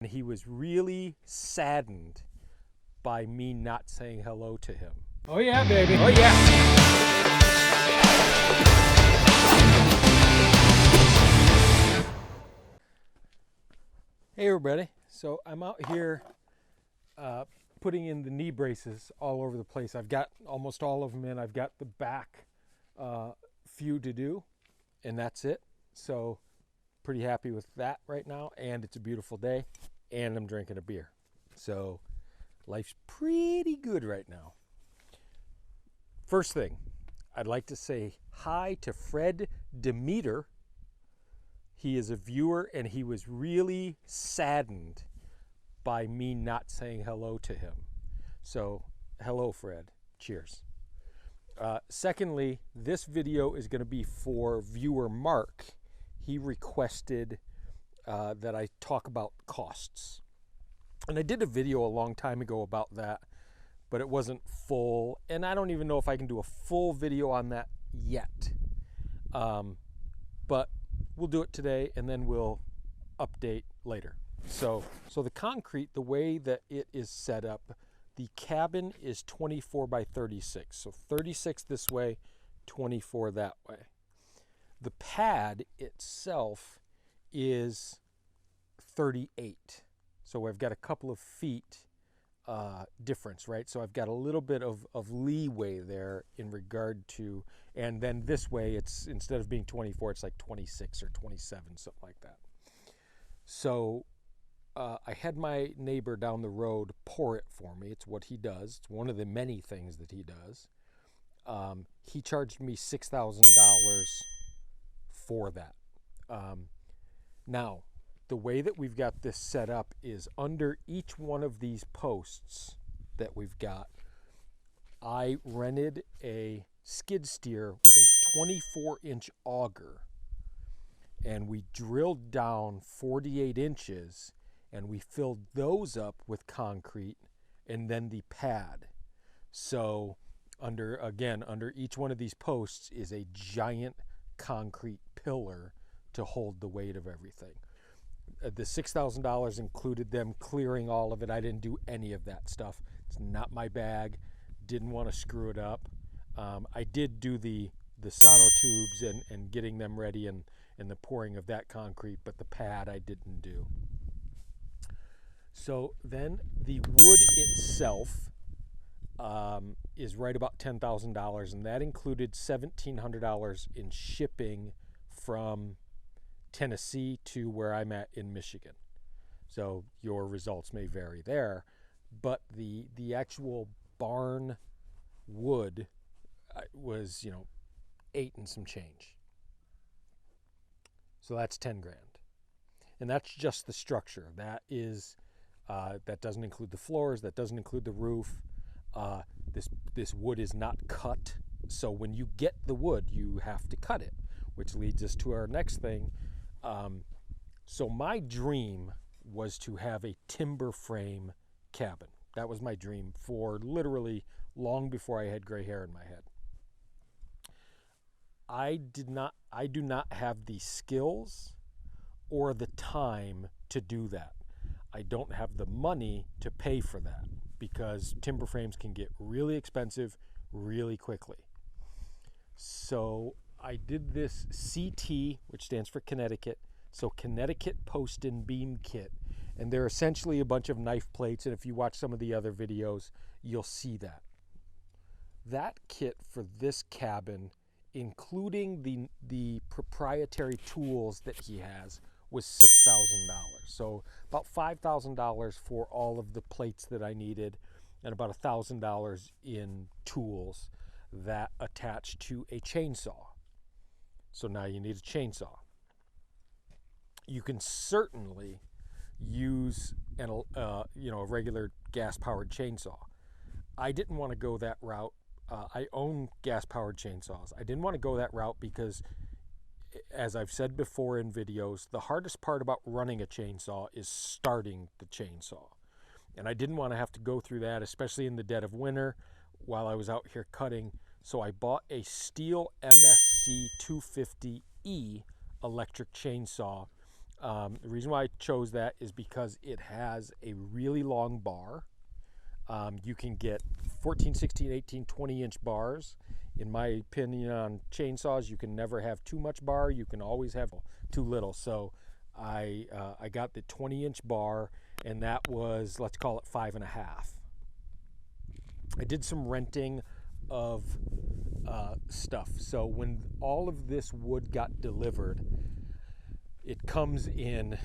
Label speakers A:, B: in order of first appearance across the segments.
A: And he was really saddened by me not saying hello to him.
B: Oh yeah, baby. Oh yeah.
A: Hey everybody. So I'm out here putting in the knee braces all over the place. I've got almost all of them in. I've got the back few to do, and that's it. So pretty happy with that right now, and it's a beautiful day, and I'm drinking a beer. So life's pretty good right now. First thing, I'd like to say hi to Fred Demeter. He is a viewer, and he was really saddened by me not saying hello to him. So hello, Fred. Cheers. Secondly, this video is going to be for viewer Mark. He requested that I talk about costs. And I did a video a long time ago about that, but it wasn't full. And I don't even know if I can do a full video on that yet. But we'll do it today, and then we'll update later. So the concrete, the way that it is set up, the cabin is 24 by 36. So 36 this way, 24 that way. The pad itself is 38. So I've got a couple of feet difference, right? So I've got a little bit of leeway there in regard to, and then this way it's, instead of being 24, it's like 26 or 27, something like that. So I had my neighbor down the road pour it for me. It's what he does. It's one of the many things that he does. He charged me $6,000 for that. Now, the way that we've got this set up is under each one of these posts that we've got, I rented a skid steer with a 24-inch auger, and we drilled down 48 inches, and we filled those up with concrete and then the pad. So under each one of these posts is a giant concrete pillar to hold the weight of everything. The $6,000 included them clearing all of it. I didn't do any of that stuff. It's not my bag. Didn't want to screw it up. I did do the sonotubes and getting them ready and the pouring of that concrete, but the pad I didn't do. So then the wood itself is right about $10,000, and that included $1,700 in shipping from Tennessee to where I'm at in Michigan. So your results may vary there, but the actual barn wood was, $8 and some change. So that's 10 grand. And that's just the structure. That is that doesn't include the floors, that doesn't include the roof. This wood is not cut. So when you get the wood, you have to cut it, which leads us to our next thing. So my dream was to have a timber frame cabin. That was my dream for literally long before I had gray hair in my head. I do not have the skills or the time to do that. I don't have the money to pay for that because timber frames can get really expensive really quickly. So I did this CT, which stands for Connecticut. So Connecticut Post and Beam Kit. And they're essentially a bunch of knife plates. And if you watch some of the other videos, you'll see that. That kit for this cabin, including the proprietary tools that he has, was $6,000. So about $5,000 for all of the plates that I needed, and about $1,000 in tools that attach to a chainsaw. So now you need a chainsaw. You can certainly use a regular gas-powered chainsaw. I didn't want to go that route. I own gas-powered chainsaws. I didn't want to go that route because, as I've said before in videos, the hardest part about running a chainsaw is starting the chainsaw. And I didn't want to have to go through that, especially in the dead of winter while I was out here cutting. So I bought a Stihl MSC 250E electric chainsaw The reason why I chose that is because it has a really long bar. You can get 14, 16, 18, 20-inch bars. In my opinion on chainsaws, you can never have too much bar. You can always have too little. So I got the 20-inch bar, and that was, let's call it 5.5. I did some renting of stuff. So when all of this wood got delivered, it comes in,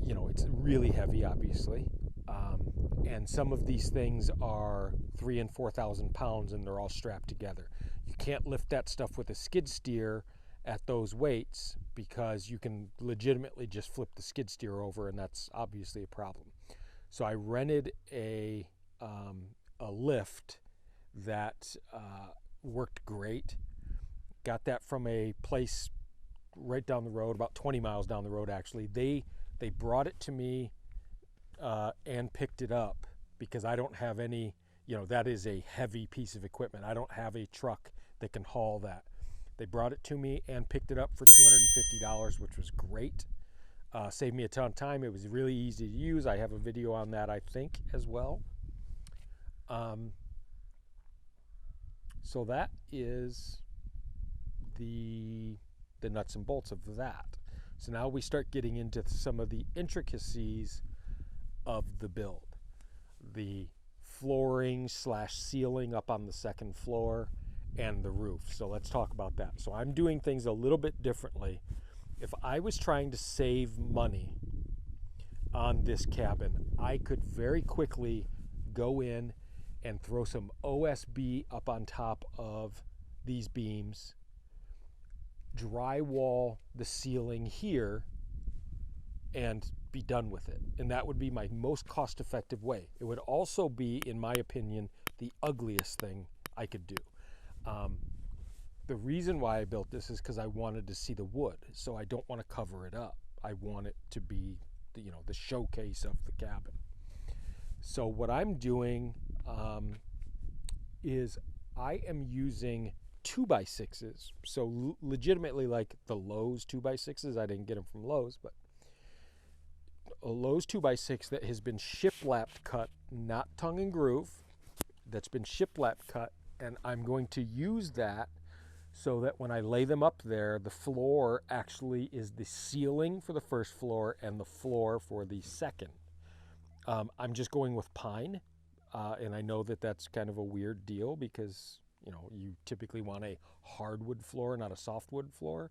A: it's really heavy, obviously. And some of these things are 3,000 and 4,000 pounds, and they're all strapped together. You can't lift that stuff with a skid steer at those weights because you can legitimately just flip the skid steer over, and that's obviously a problem. So I rented a lift that worked great. Got that from a place right down the road, about 20 miles down the road actually. They brought it to me and picked it up because I don't have any, that is a heavy piece of equipment. I don't have a truck that can haul that. They brought it to me and picked it up for $250, which was great. Saved me a ton of time. It was really easy to use. I have a video on that, I think, as well. So that is the nuts and bolts of that. So now we start getting into some of the intricacies of the build. The flooring / ceiling up on the second floor and the roof. So let's talk about that. So I'm doing things a little bit differently. If I was trying to save money on this cabin, I could very quickly go in and throw some OSB up on top of these beams, drywall the ceiling here, and be done with it. And that would be my most cost-effective way. It would also be, in my opinion, the ugliest thing I could do. The reason why I built this is because I wanted to see the wood, so I don't want to cover it up. I want it to be the showcase of the cabin. So what I'm doing is I am using 2x6s. So legitimately like the Lowe's 2x6s. I didn't get them from Lowe's, but a Lowe's 2x6 that has been shiplap cut, not tongue and groove, that's been shiplap cut, and I'm going to use that so that when I lay them up there, the floor actually is the ceiling for the first floor and the floor for the second. I'm just going with pine, and I know that that's kind of a weird deal because you typically want a hardwood floor, not a softwood floor.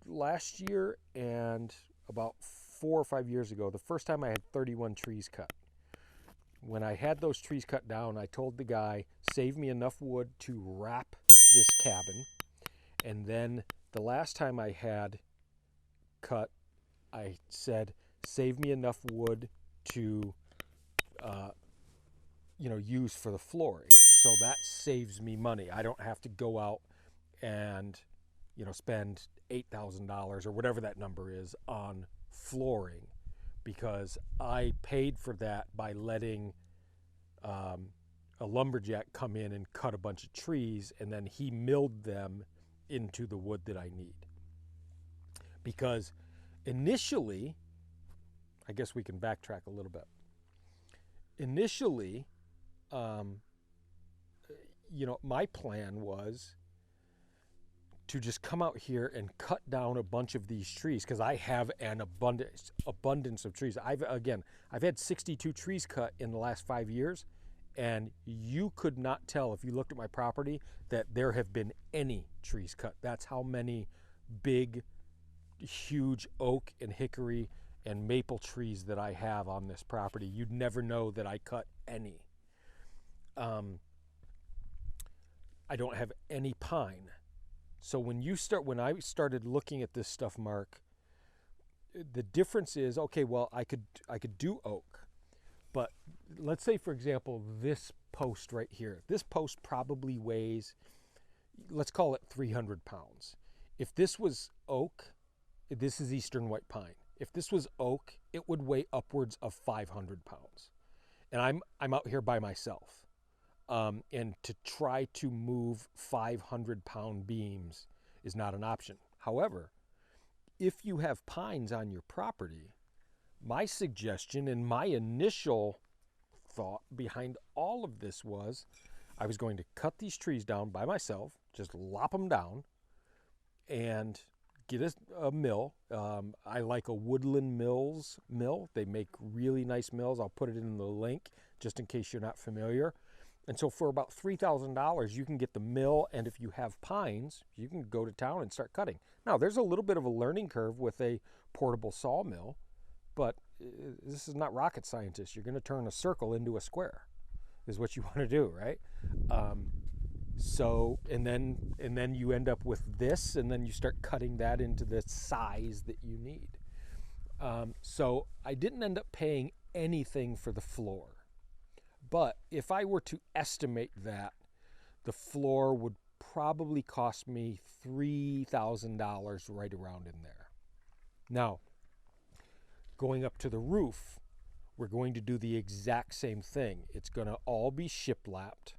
A: Last year and about 4 or 5 years ago, the first time I had 31 trees cut. When I had those trees cut down, I told the guy, save me enough wood to wrap this cabin. And then the last time I had cut, I said, save me enough wood to use for the flooring. So that saves me money. I don't have to go out and spend $8,000 or whatever that number is on flooring, because I paid for that by letting a lumberjack come in and cut a bunch of trees, and then he milled them into the wood that I need. Because initially, I guess we can backtrack a little bit. Initially, my plan was to just come out here and cut down a bunch of these trees because I have an abundance of trees. I've had 62 trees cut in the last 5 years, and you could not tell if you looked at my property that there have been any trees cut. That's how many big, huge oak and hickory and maple trees that I have on this property. You'd never know that I cut any. I don't have any pine. So when I started looking at this stuff, Mark, the difference is, okay, well, I could do oak, but let's say, for example, this post right here. This post probably weighs, let's call it 300 pounds. If this was oak, this is eastern white pine. If this was oak, it would weigh upwards of 500 pounds. And I'm out here by myself. And to try to move 500-pound beams is not an option. However, if you have pines on your property, my suggestion and my initial thought behind all of this was I was going to cut these trees down by myself, just lop them down, and get a mill. I like a Woodland Mills mill. They make really nice mills. I'll put it in the link just in case you're not familiar. And so for about $3,000, you can get the mill, and if you have pines, you can go to town and start cutting. Now, there's a little bit of a learning curve with a portable sawmill, but this is not rocket scientist. You're going to turn a circle into a square is what you want to do, right? So, and then you end up with this, and then you start cutting that into the size that you need. So I didn't end up paying anything for the floor. But if I were to estimate that, the floor would probably cost me $3,000 right around in there. Now, going up to the roof, we're going to do the exact same thing. It's going to all be shiplapped,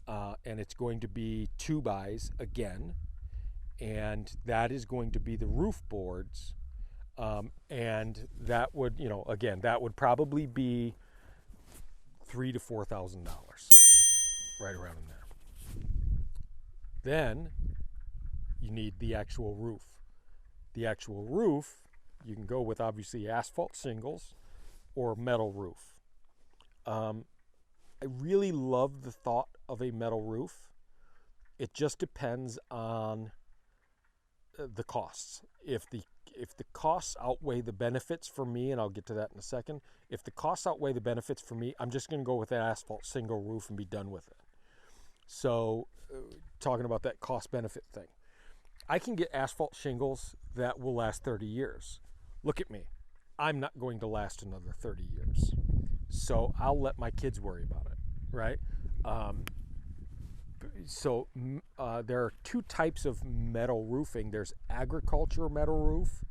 A: and it's going to be 2x again, and that is going to be the roof boards, and that would, again, that would probably be $3,000 to $4,000, right around in there. Then you need the actual roof. The actual roof, you can go with obviously asphalt shingles or metal roof. I really love the thought of a metal roof. It just depends on the costs. If the costs outweigh the benefits for me, and I'll get to that in a second, if the costs outweigh the benefits for me, I'm just going to go with that asphalt shingle roof and be done with it. So talking about that cost benefit thing, I can get asphalt shingles that will last 30 years. Look at me. I'm not going to last another 30 years. So I'll let my kids worry about it, right? So there are two types of metal roofing. There's agriculture metal roof,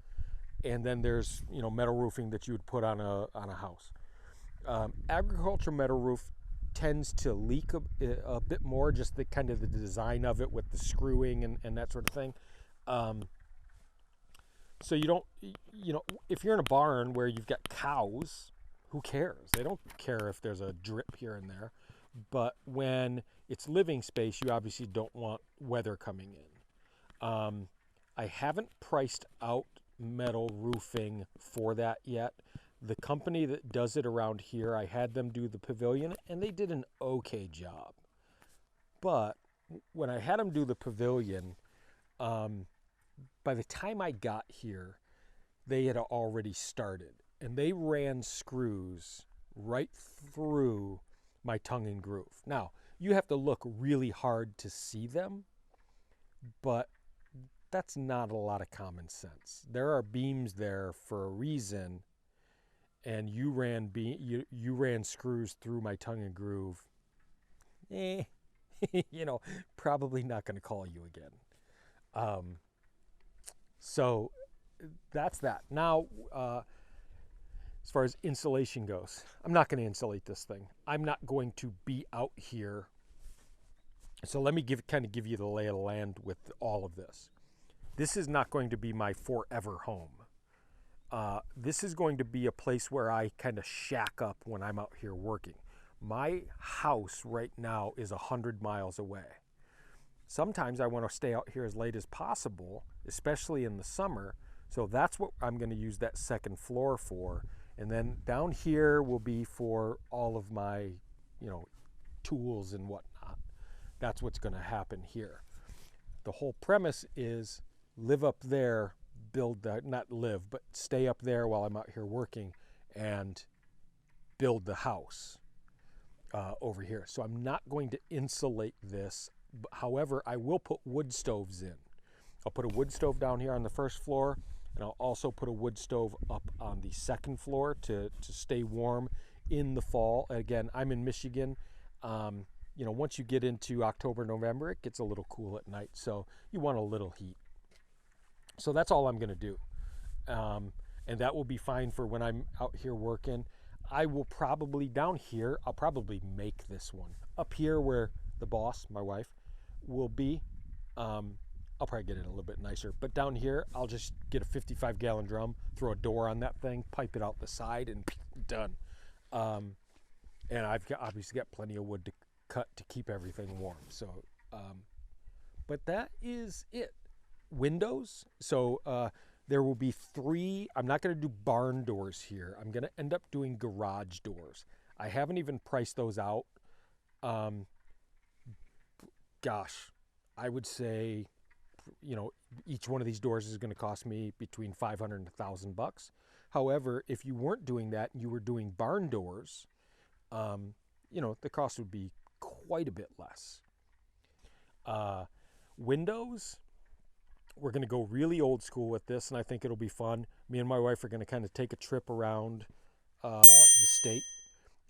A: and then there's metal roofing that you would put on a house. Agriculture metal roof tends to leak a bit more, just the kind of the design of it with the screwing and that sort of thing. So you don't, if you're in a barn where you've got cows, who cares? They don't care if there's a drip here and there. But when it's living space, you obviously don't want weather coming in. I haven't priced out metal roofing for that yet. The company that does it around here, I had them do the pavilion, and they did an okay job. But when I had them do the pavilion, by the time I got here, they had already started. And they ran screws right through my tongue and groove. Now, you have to look really hard to see them, but that's not a lot of common sense. There are beams there for a reason, and you ran screws through my tongue and groove. Probably not going to call you again. So that's that. Now, as far as insulation goes, I'm not going to insulate this thing. I'm not going to be out here. So let me give you the lay of the land with all of this. This is not going to be my forever home. This is going to be a place where I kind of shack up when I'm out here working. My house right now is 100 miles away. Sometimes I want to stay out here as late as possible, especially in the summer. So that's what I'm going to use that second floor for. And then down here will be for all of my, tools and whatnot. That's what's going to happen here. The whole premise is live up there, but stay up there while I'm out here working and build the house over here. So I'm not going to insulate this. However, I will put wood stoves in. I'll put a wood stove down here on the first floor, and I'll also put a wood stove up on the second floor to stay warm in the fall. Again, I'm in Michigan. Once you get into October, November, it gets a little cool at night, so you want a little heat. So that's all I'm going to do. And that will be fine for when I'm out here working. I will probably, down here, I'll probably make this one. Up here where the boss, my wife, will be, I'll I'll probably get it a little bit nicer. But down here, I'll just get a 55-gallon drum, throw a door on that thing, pipe it out the side, and done. And obviously got plenty of wood to cut to keep everything warm. So, but that is it. Windows. So there will be 3. I'm not going to do barn doors here. I'm going to end up doing garage doors. I haven't even priced those out. Gosh, I would say, each one of these doors is going to cost me between $500 and $1,000. However, if you weren't doing that and you were doing barn doors, the cost would be quite a bit less. Windows, we're going to go really old school with this, and I think it'll be fun. Me and my wife are going to kind of take a trip around the state,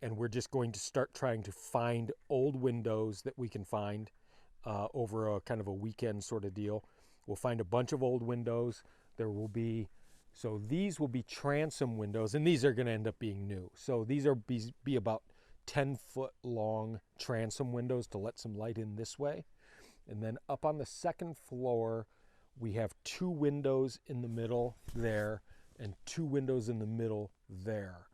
A: and we're just going to start trying to find old windows that we can find over a kind of a weekend sort of deal. We'll find a bunch of old windows. So these will be transom windows, and these are going to end up being new. So these are be about 10-foot long transom windows to let some light in this way. And then up on the second floor, we have 2 windows in the middle there and 2 windows in the middle there.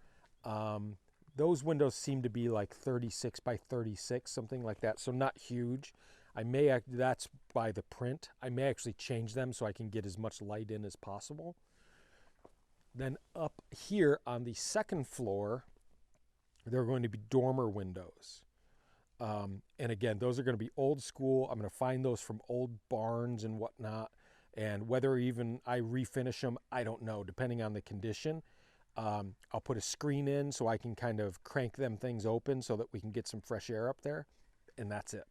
A: Those windows seem to be like 36 by 36, something like that. So not huge. That's by the print. I may actually change them so I can get as much light in as possible. Then up here on the second floor, there are going to be dormer windows. And again, those are going to be old school. I'm going to find those from old barns and whatnot. And whether even I refinish them, I don't know, depending on the condition. I'll put a screen in so I can kind of crank them things open so that we can get some fresh air up there. And that's it.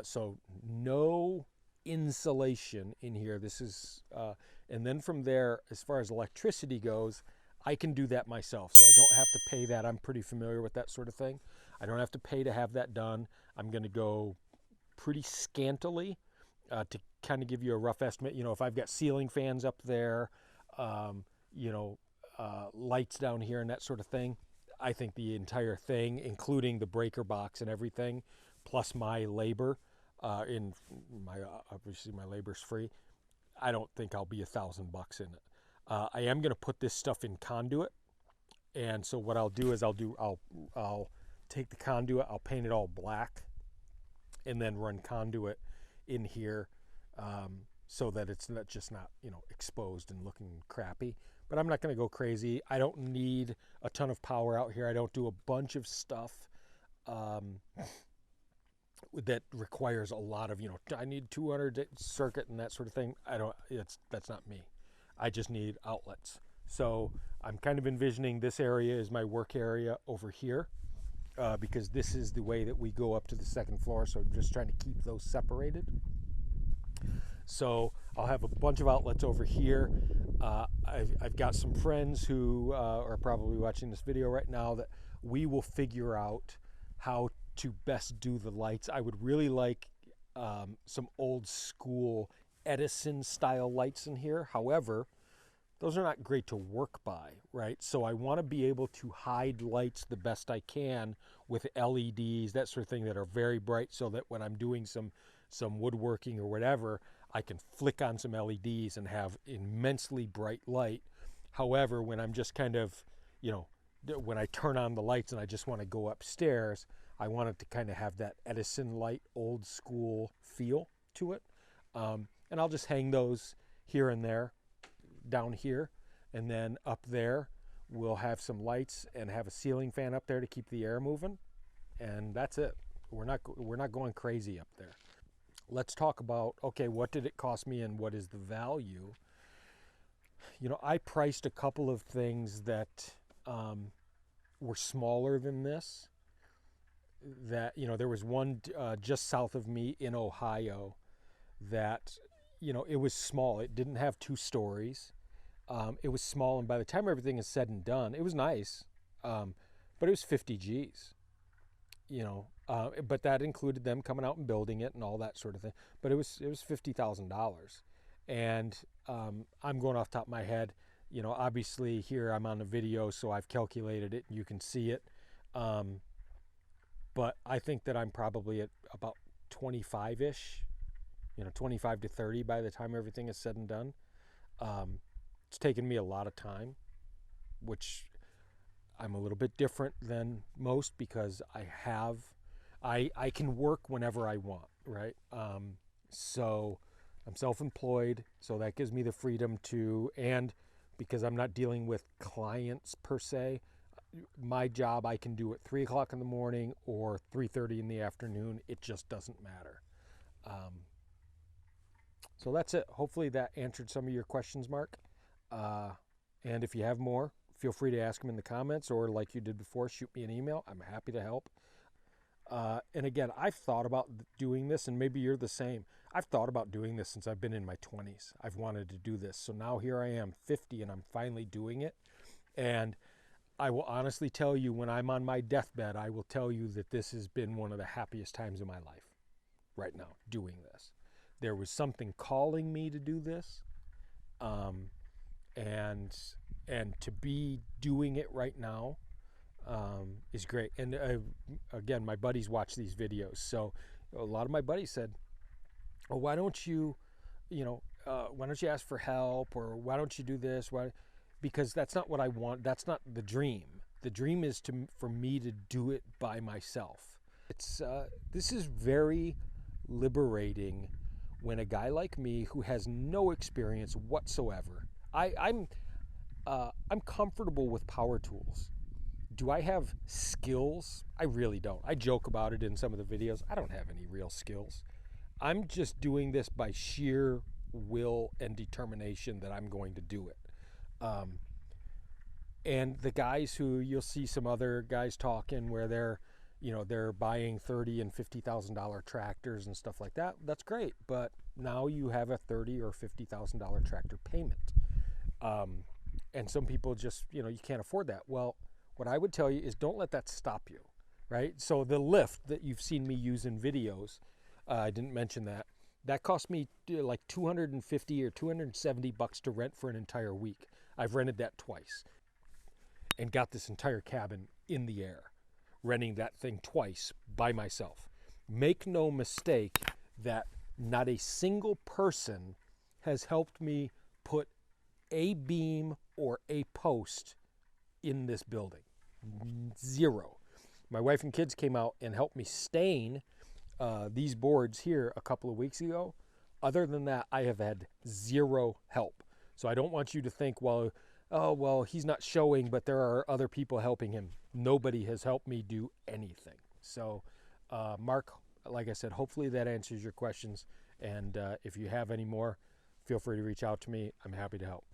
A: So no insulation in here. This is, and then from there, as far as electricity goes, I can do that myself. So I don't have to pay that. I'm pretty familiar with that sort of thing. I don't have to pay to have that done. I'm going to go pretty scantily to kind of give you a rough estimate. If I've got ceiling fans up there, lights down here and that sort of thing, I think the entire thing, including the breaker box and everything, plus my labor, obviously my labor's free, I don't think I'll be $1,000 in it. I am going to put this stuff in conduit, and so what I'll do is I'll take the conduit, I'll paint it all black, and then run conduit in here so that it's not exposed and looking crappy. But I'm not going to go crazy. I don't need a ton of power out here. I don't do a bunch of stuff that requires a lot of, I need 200 circuit and that sort of thing. That's not me. I just need outlets. So I'm kind of envisioning this area is my work area over here because this is the way that we go up to the second floor. So I'm just trying to keep those separated. So I'll have a bunch of outlets over here. I've got some friends who are probably watching this video right now that we will figure out how to best do the lights. I would really like some old school Edison style lights in here. However, those are not great to work by, right? So I want to be able to hide lights the best I can with LEDs, that sort of thing, that are very bright, so that when I'm doing some woodworking or whatever, I can flick on some LEDs and have immensely bright light. However, when I'm just kind of, when I turn on the lights and I just want to go upstairs, I want it to kind of have that Edison light, old school feel to it. And I'll just hang those here and there, down here, and then up there we'll have some lights and have a ceiling fan up there to keep the air moving, and that's it. We're not going crazy up there. Let's talk about, okay, what did it cost me and what is the value? I priced a couple of things that were smaller than this. That, there was one just south of me in Ohio that, it was small. It didn't have 2 stories. It was small, and by the time everything is said and done, it was nice, but it was 50 G's, but that included them coming out and building it and all that sort of thing. But it was $50,000, and I'm going off the top of my head. Obviously here I'm on the video, so I've calculated it and you can see it. But I think that I'm probably at about 25-ish 25 to 30 by the time everything is said and done. It's taken me a lot of time, which I'm a little bit different than most because I can work whenever I want, right? So I'm self-employed, so that gives me the freedom to, and because I'm not dealing with clients per se, my job I can do at 3 o'clock in the morning or 3:30 in the afternoon. It just doesn't matter. So that's it. Hopefully that answered some of your questions, Mark. And if you have more, feel free to ask them in the comments, or like you did before, shoot me an email. I'm happy to help. And again, I've thought about doing this, and maybe you're the same. I've thought about doing this since I've been in my 20s. I've wanted to do this. So now here I am, 50, and I'm finally doing it. And I will honestly tell you, when I'm on my deathbed, I will tell you that this has been one of the happiest times of my life right now, doing this. There was something calling me to do this. And to be doing it right now is great. And again, my buddies watch these videos, so a lot of my buddies said, "Oh, why don't you ask for help, or why don't you do this?" Why? Because that's not what I want. That's not the dream. The dream is for me to do it by myself. This is very liberating when a guy like me, who has no experience whatsoever, I'm comfortable with power tools. Do I have skills? I really don't. I joke about it in some of the videos. I don't have any real skills. I'm just doing this by sheer will and determination that I'm going to do it. And the guys who, you'll see some other guys talking where they're buying $30,000 and $50,000 tractors and stuff like that. That's great, but now you have a $30,000 or $50,000 tractor payment. And some people just, you can't afford that. Well, what I would tell you is don't let that stop you, right? So the lift that you've seen me use in videos, I didn't mention that. That cost me like $250 or $270 to rent for an entire week. I've rented that twice and got this entire cabin in the air, renting that thing twice by myself. Make no mistake that not a single person has helped me put a beam or a post in this building. Zero. My wife and kids came out and helped me stain these boards here a couple of weeks ago. Other than that, I have had zero help. So I don't want you to think, well, he's not showing, but there are other people helping him. Nobody has helped me do anything. So, Mark, like I said, hopefully that answers your questions. And if you have any more, feel free to reach out to me. I'm happy to help.